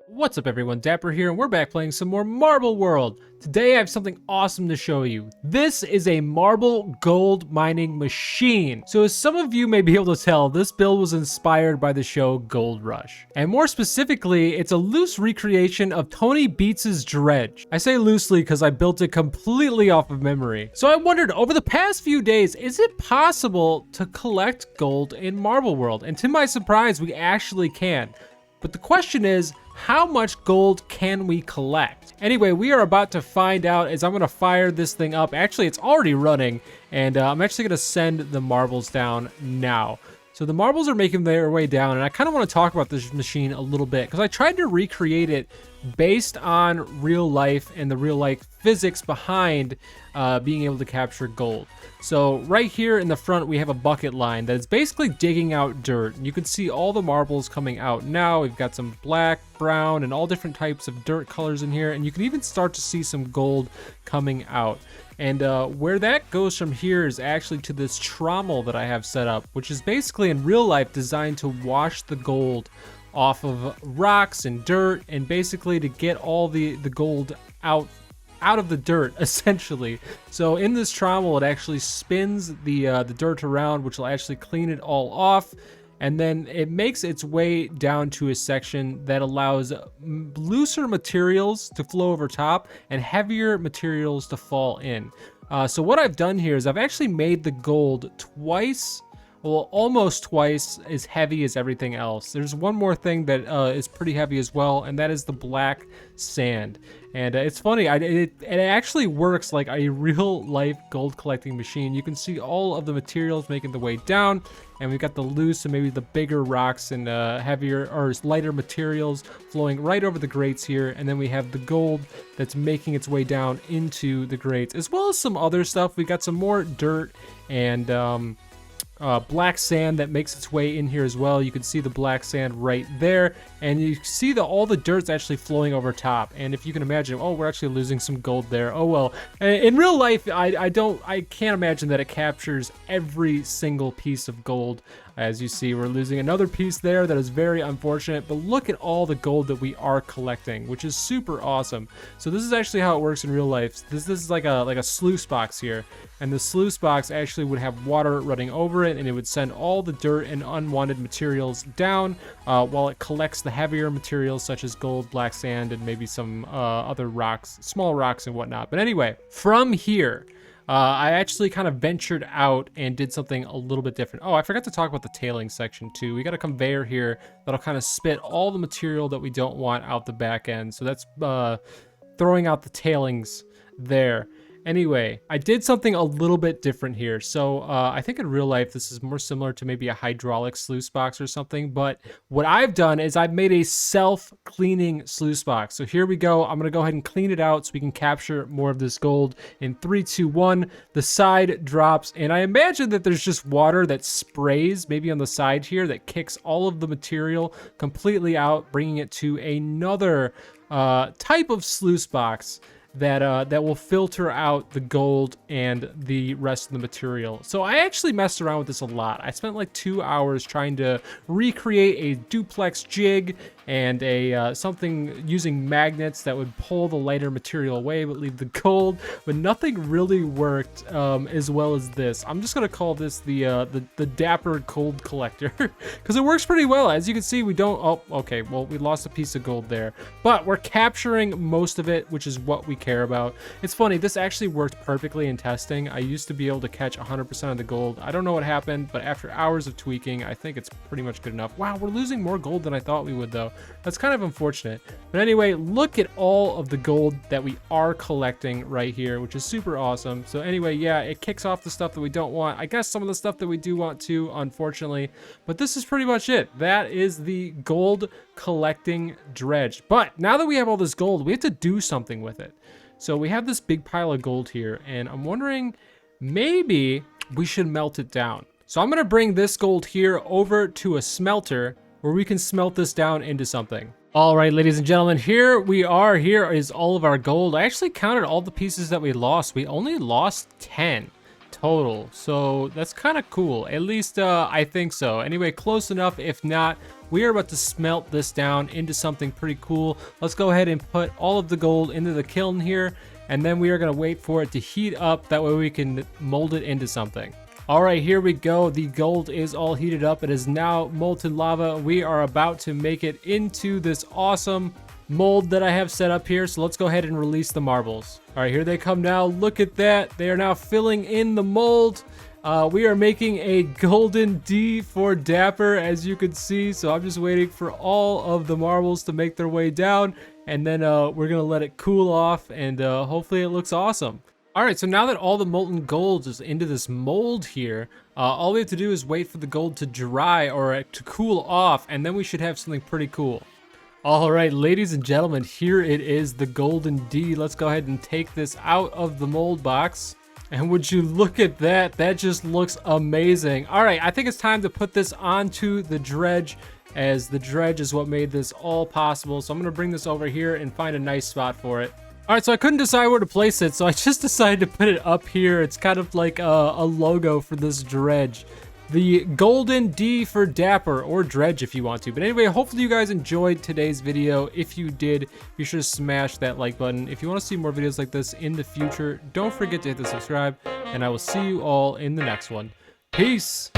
What's up everyone, Dapper here, and we're back playing some more Marble World. Today I have something awesome to show you. This is a marble gold mining machine. So as some of you may be able to tell, this build was inspired by the show Gold Rush. And more specifically, it's a loose recreation of Tony Beats's Dredge. I say loosely because I built it completely off of memory. So I wondered, over the past few days, is it possible to collect gold in Marble World? And to my surprise, we actually can. But the question is, how much gold can we collect? Anyway, we are about to find out as I'm gonna fire this thing up. Actually, it's already running, and I'm actually gonna send the marbles down now. So the marbles are making their way down, and I kind of want to talk about this machine a little bit because I tried to recreate it based on real life and the real life physics behind being able to capture gold. So right here in the front, we have a bucket line that is basically digging out dirt. You can see all the marbles coming out now. We've got some black, brown, and all different types of dirt colors in here, and you can even start to see some gold coming out. And where that goes from here is actually to this trommel that I have set up, which is basically in real life designed to wash the gold off of rocks and dirt, and basically to get all the gold out of the dirt, essentially. So in this trommel, it actually spins the dirt around, which will actually clean it all off. And then it makes its way down to a section that allows looser materials to flow over top and heavier materials to fall in. So what I've done here is I've actually made the gold twice, well, almost twice as heavy as everything else. There's one more thing that is pretty heavy as well, and that is the black sand. And it's funny, it actually works like a real life gold collecting machine. You can see all of the materials making the way down, and we've got the loose and maybe the bigger rocks and heavier or lighter materials flowing right over the grates here. And then we have the gold that's making its way down into the grates, as well as some other stuff. We got some more dirt and black sand that makes its way in here as well. You can see the black sand right there, and you see all the dirt's actually flowing over top. And if you can imagine, oh, we're actually losing some gold there. Oh well. In real life, I can't imagine that it captures every single piece of gold. As you see, we're losing another piece there. That is very unfortunate, but look at all the gold that we are collecting, which is super awesome. So this is actually how it works in real life. This is like a sluice box here, and the sluice box actually would have water running over it, and it would send all the dirt and unwanted materials down while it collects the heavier materials such as gold, black sand, and maybe some other rocks, small rocks and whatnot. But anyway, from here, I actually kind of ventured out and did something a little bit different. Oh, I forgot to talk about the tailing section too. We got a conveyor here that'll kind of spit all the material that we don't want out the back end. So that's throwing out the tailings there. Anyway, I did something a little bit different here. So I think in real life, this is more similar to maybe a hydraulic sluice box or something. But what I've done is I've made a self-cleaning sluice box. So here we go. I'm going to go ahead and clean it out so we can capture more of this gold in 3, 2, 1. The side drops, and I imagine that there's just water that sprays maybe on the side here that kicks all of the material completely out, bringing it to another type of sluice box that will filter out the gold and the rest of the material. So I actually messed around with this a lot. I spent like 2 hours trying to recreate a duplex jig and a something using magnets that would pull the lighter material away but leave the gold, but nothing really worked as well as this. I'm just gonna call this the Dapper gold collector because it works pretty well. As you can see, we don't, oh, okay, well, we lost a piece of gold there, but we're capturing most of it, which is what we care about. It's funny, this actually worked perfectly in testing. I used to be able to catch 100% of the gold. I don't know what happened, but after hours of tweaking, I think it's pretty much good enough. Wow, we're losing more gold than I thought we would though. That's kind of unfortunate. But anyway, look at all of the gold that we are collecting right here, which is super awesome. So anyway, yeah, it kicks off the stuff that we don't want. I guess some of the stuff that we do want too, unfortunately. But this is pretty much it. That is the gold collecting dredge. But now that we have all this gold, we have to do something with it. So we have this big pile of gold here, and I'm wondering maybe we should melt it down. So I'm gonna bring this gold here over to a smelter where we can smelt this down into something. All right, ladies and gentlemen, here we are. Here is all of our gold. I actually counted all the pieces that we lost. We only lost 10 total, so that's kind of cool. At least I think so. Anyway, close enough. If not, we are about to smelt this down into something pretty cool. Let's go ahead and put all of the gold into the kiln here, and then we are going to wait for it to heat up. That way we can mold it into something. All right, here we go. The gold is all heated up. It is now molten lava. We are about to make it into this awesome mold that I have set up here. So let's go ahead and release the marbles. All right, here they come now. Look at that. They are now filling in the mold. We are making a golden D for Dapper, as you can see. So I'm just waiting for all of the marbles to make their way down, and then we're gonna let it cool off, and hopefully it looks awesome. All right, so now that all the molten gold is into this mold here, all we have to do is wait for the gold to dry or to cool off, and then we should have something pretty cool. All right, ladies and gentlemen, here it is, the golden D. Let's go ahead and take this out of the mold box. And would you look at that? That just looks amazing. All right, I think it's time to put this onto the dredge, as the dredge is what made this all possible. So I'm gonna bring this over here and find a nice spot for it. All right, so I couldn't decide where to place it, so I just decided to put it up here. It's kind of like a logo for this dredge. The golden D for Dapper, or dredge if you want to. But anyway, hopefully you guys enjoyed today's video. If you did, be sure to smash that like button. If you want to see more videos like this in the future, don't forget to hit the subscribe, and I will see you all in the next one. Peace!